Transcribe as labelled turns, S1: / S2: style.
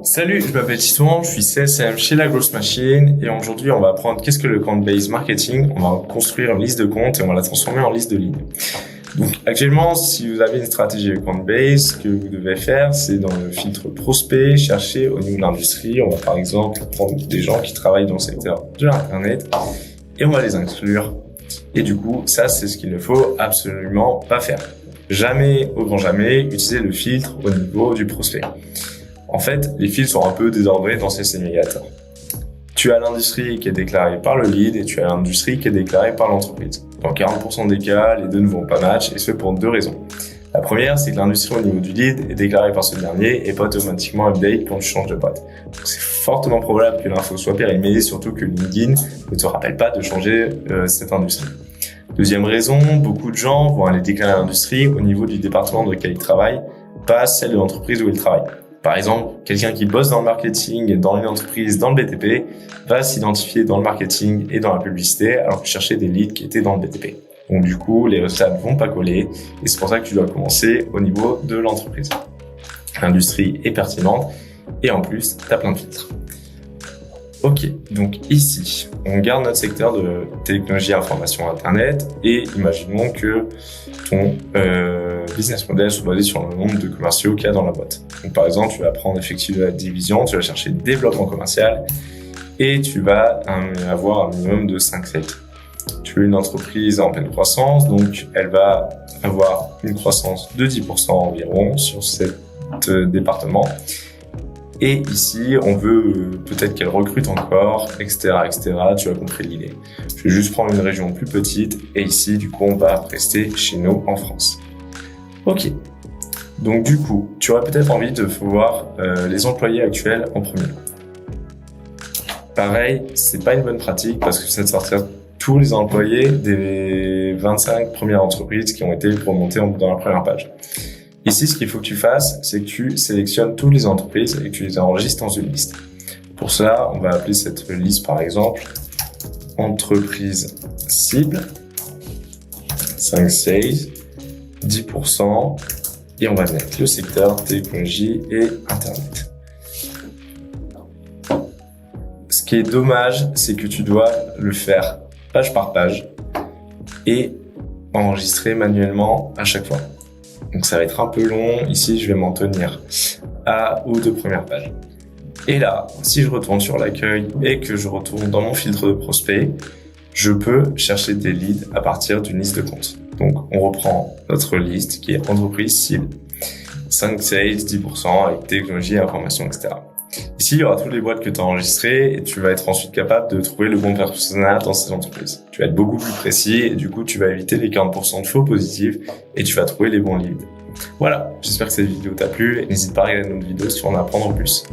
S1: Salut, je m'appelle Titouan, je suis CSM chez La Grosse Machine et aujourd'hui on va apprendre qu'est-ce que le Count-Based Marketing. On va construire une liste de comptes et on va la transformer en liste de leads. Donc actuellement, si vous avez une stratégie de Count-Based, ce que vous devez faire, c'est dans le filtre prospect, chercher au niveau de l'industrie. On va par exemple prendre des gens qui travaillent dans le secteur de l'Internet et on va les inclure. Et du coup, ça c'est ce qu'il ne faut absolument pas faire. Jamais, au grand jamais, utiliser le filtre au niveau du prospect. En fait, les filtres sont un peu désordonnés dans ces ségrégатeurs. Tu as l'industrie qui est déclarée par le lead et tu as l'industrie qui est déclarée par l'entreprise. Dans 40% des cas, les deux ne vont pas match et ce pour deux raisons. La première, c'est que l'industrie au niveau du lead est déclarée par ce dernier et pas automatiquement update quand tu changes de boîte. Donc c'est fortement probable que l'info soit périmée, surtout que LinkedIn ne te rappelle pas de changer cette industrie. Deuxième raison, beaucoup de gens vont aller déclarer l'industrie au niveau du département dans lequel ils travaillent, pas celle de l'entreprise où ils travaillent. Par exemple, quelqu'un qui bosse dans le marketing, dans une entreprise, dans le BTP, va s'identifier dans le marketing et dans la publicité alors que cherchait des leads qui étaient dans le BTP. Donc du coup, les résultats ne vont pas coller et c'est pour ça que tu dois commencer au niveau de l'entreprise. L'industrie est pertinente et en plus, tu as plein de filtres. Ok, donc ici, on garde notre secteur de technologie, information, internet et imaginons que ton business model soit basé sur le nombre de commerciaux qu'il y a dans la boîte. Donc par exemple, tu vas prendre effectif de la division, tu vas chercher développement commercial et tu vas avoir un minimum de 5 sales. Tu as une entreprise en pleine croissance, donc elle va avoir une croissance de 10% environ sur cet département. Et ici, on veut peut-être qu'elle recrute encore, etc., etc. Tu as compris l'idée. Je vais juste prendre une région plus petite et ici, du coup, on va rester chez nous en France. Ok. Donc du coup, tu aurais peut-être envie de voir les employés actuels en premier. Pareil, c'est pas une bonne pratique parce que c'est de sortir tous les employés des 25 premières entreprises qui ont été remontées dans la première page. Ici, ce qu'il faut que tu fasses, c'est que tu sélectionnes toutes les entreprises et que tu les enregistres dans une liste. Pour cela, on va appeler cette liste, par exemple, entreprise cible, 5 sales, 10%, et on va mettre le secteur technologie et Internet. Ce qui est dommage, c'est que tu dois le faire page par page et enregistrer manuellement à chaque fois. Donc ça va être un peu long. Ici, je vais m'en tenir aux 2 premières pages. Et là, si je retourne sur l'accueil et que je retourne dans mon filtre de prospect, je peux chercher des leads à partir d'une liste de comptes. Donc, on reprend notre liste qui est entreprise cible, 5 sales, 10% avec technologie, information, etc. Ici, il y aura toutes les boîtes que tu as enregistrées et tu vas être ensuite capable de trouver le bon personnage dans ces entreprises. Tu vas être beaucoup plus précis et du coup, tu vas éviter les 40% de faux positifs et tu vas trouver les bons leads. Voilà, j'espère que cette vidéo t'a plu et n'hésite pas à regarder notre vidéo si tu veux en apprendre plus.